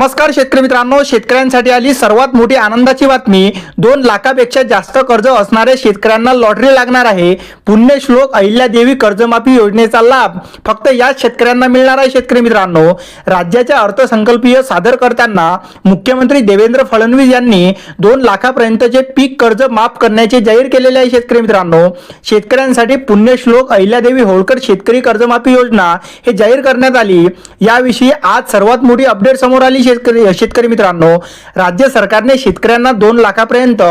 नमस्कार शेतकरी मित्रांनो, शेतकऱ्यांसाठी आली सर्वात मोठी आनंदाची बातमी। 2 लाखापेक्षा जास्त कर्ज असणाऱ्या शेतकऱ्यांना लॉटरी लागणार आहे। पुण्यश्लोक अहिल्यादेवी कर्जमाफी योजनेचा लाभ फक्त याच शेतकऱ्यांना मिळणार आहे। शेतकरी मित्रांनो, राज्याच्या अर्थसंकल्पीय सादर करताना मुख्यमंत्री देवेंद्र फडणवीस यांनी 2 लाखापर्यंतचे पीक कर्ज माफ करण्याचे जाहीर केलेले आहे। शेतकरी मित्रांनो, शेतकऱ्यांसाठी पुण्यश्लोक अहिल्यादेवी होळकर शेतकरी कर्जमाफी योजना हे जाहीर करण्यात आली। याविषयी आज सर्वात मोठी अपडेट समोर आली। शेतकरी मित्रांनो, राज्य सरकारने शेतकऱ्यांना 2 लाखापर्यंत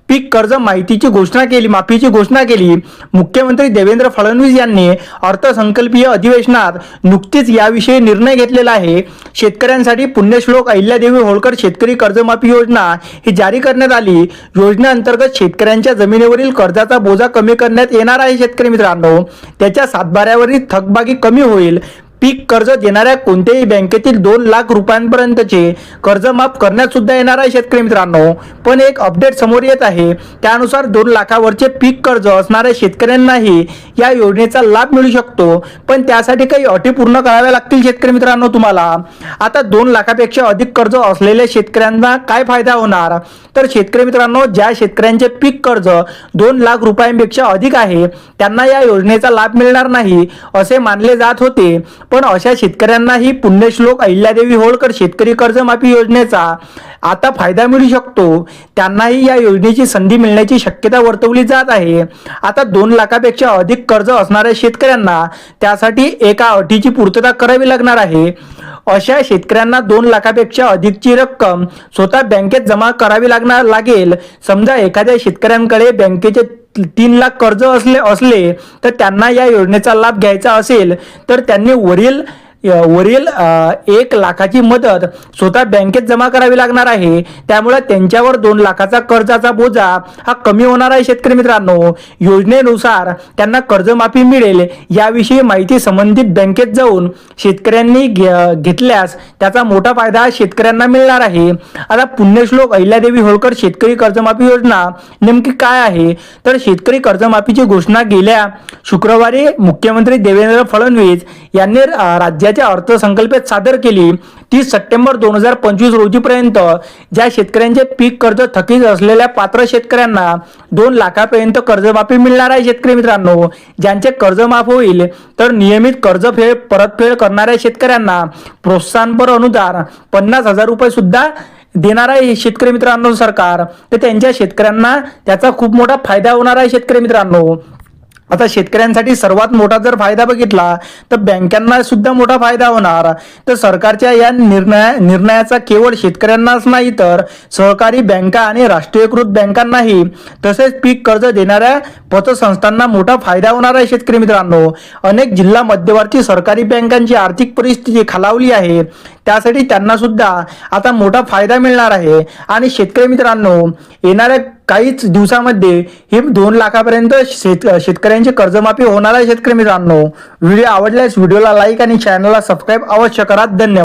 पीक कर्ज माफीची घोषणा केली। मुख्यमंत्री देवेंद्र फडणवीस यांनी अर्थसंकल्पीय अधिवेशनात नुकतीच याविषयी निर्णय घेतलेला आहे। शेतकऱ्यांसाठी पुण्यश्लोक अहिल्यादेवी होळकर शेतकरी कर्जमाफी योजना ही जारी करण्यात आली। योजनेअंतर्गत शेतकऱ्यांच्या जमिनीवरील कर्जाचा बोजा कमी करण्यात येणार आहे। शेतकरी मित्रांनो, त्याच्या सातबाऱ्यावरील थकबाकी कमी होईल। पीक कर्ज देणाऱ्या कोणत्याही बँकेतील 2 लाख रुपयांपर्यंतचे कर्ज माफ करण्यात सुद्धा येणार आहे। शेतकरी मित्रांनो, पण एक अपडेट समोर येत आहे, त्यानुसार 2 लाखावरचे पीक कर्ज असणाऱ्या शेतकऱ्यांनाही या योजनेचा लाभ मिळू शकतो, पण त्यासाठी काही अटी पूर्ण कराव्या लागतील। शेतकरी मित्रांनो, तुम्हाला आता 2 लाखापेक्षा अधिक कर्ज असलेल्या शेतकऱ्यांना काय फायदा होणार, तर शेतकरी मित्रांनो, ज्या शेतकऱ्यांचे पीक कर्ज 2 लाख रुपयांपेक्षा अधिक आहे त्यांना या योजनेचा लाभ मिळणार नाही असे मानले जात होते, पण अशा शेतकऱ्यांनाही पुण्यश्लोक अहिल्यादेवी होळकर शेतकरी कर्जमाफी योजनेचा आता फायदा मिळू शकतो। त्यांनाही या योजनेची संधी मिळण्याची शक्यता वर्तवली जात आहे। आता 2 लाखापेक्षा अधिक कर्ज असणाऱ्या शेतकऱ्यांना त्यासाठी एका अटीची पूर्तता करावी लागणार आहे। अशा शेतकऱ्यांना 2 लाखापेक्षा अधिकची रक्कम स्वतः बँकेत जमा करावी लागेल। समजा एखाद्या शेतकऱ्यांकडे बँकेचे 3 लाख कर्ज असले तर त्यांना या योजनेचा लाभ घ्यायचा असेल तर त्यांनी वरील 1 लाखाची मदत स्वतः बँकेत जमा करावी लागणार आहे। त्यामुळे त्यांच्यावर 2 लाखाचा कर्जाचा बोजा हा कमी होणार आहे। शेतकरी मित्रांनो, योजनेनुसार त्यांना कर्जमाफी मिळेल याविषयी माहिती संबंधित बँकेत जाऊन शेतकऱ्यांनी घेतल्यास त्याचा मोठा फायदा शेतकऱ्यांना मिळणार आहे। आता पुण्यश्लोक अहिल्यादेवी होळकर शेतकरी कर्जमाफी योजना नेमकी काय आहे, तर शेतकरी कर्जमाफीची घोषणा गेल्या शुक्रवारी मुख्यमंत्री देवेंद्र फडणवीस यांनी राज्याच्या अर्थसंकल्पात सादर केली। 30 सप्टेंबर 2025 रोजीपर्यंत ज्या शेतकऱ्यांचे पीक कर्ज थकीत असलेल्या पात्र शेतकऱ्यांना 2 लाखापर्यंत कर्जमाफी मिळणार आहे। शेतकरी मित्रांनो, ज्यांचे कर्ज माफ होईल तर नियमित परतफेड करणाऱ्या शेतकऱ्यांना प्रोत्साहनपर अनुदान 50,000 रुपये सुद्धा देणार आहे शेतकरी मित्रांनो सरकार, तर त्यांच्या शेतकऱ्यांना त्याचा खूप मोठा फायदा होणार आहे। शेतकरी मित्रांनो, आता शेतकऱ्यांसाठी सर्वात मोठा जर फायदा बघितला तर बँकांना सुद्धा मोठा फायदा होणार। तर सरकारच्या या निर्णयाचा केवळ शेतकऱ्यांनाच नाही तर सहकारी बँका आणि राष्ट्रीयकृत बँकांनाही तसेच पीक कर्ज देणाऱ्या पतसंस्थांना मोठा फायदा होणार आहे। शेतकरी मित्रांनो, अनेक जिल्हा मध्यवर्ती सरकारी बँकांची आर्थिक परिस्थिती खालावली आहे, त्यासाठी त्यांना सुद्धा आता मोठा फायदा मिळणार आहे। आणि शेतकरी मित्रांनो, येणाऱ्या काहीच दिवसामध्ये हे 2 लाखापर्यंत शेतकऱ्यांची कर्जमाफी होणार आहे। शेतकरी मित्रांनो, व्हिडिओ आवडल्यास व्हिडिओला लाईक आणि चॅनलला सबस्क्राईब अवश्य करा। धन्यवाद।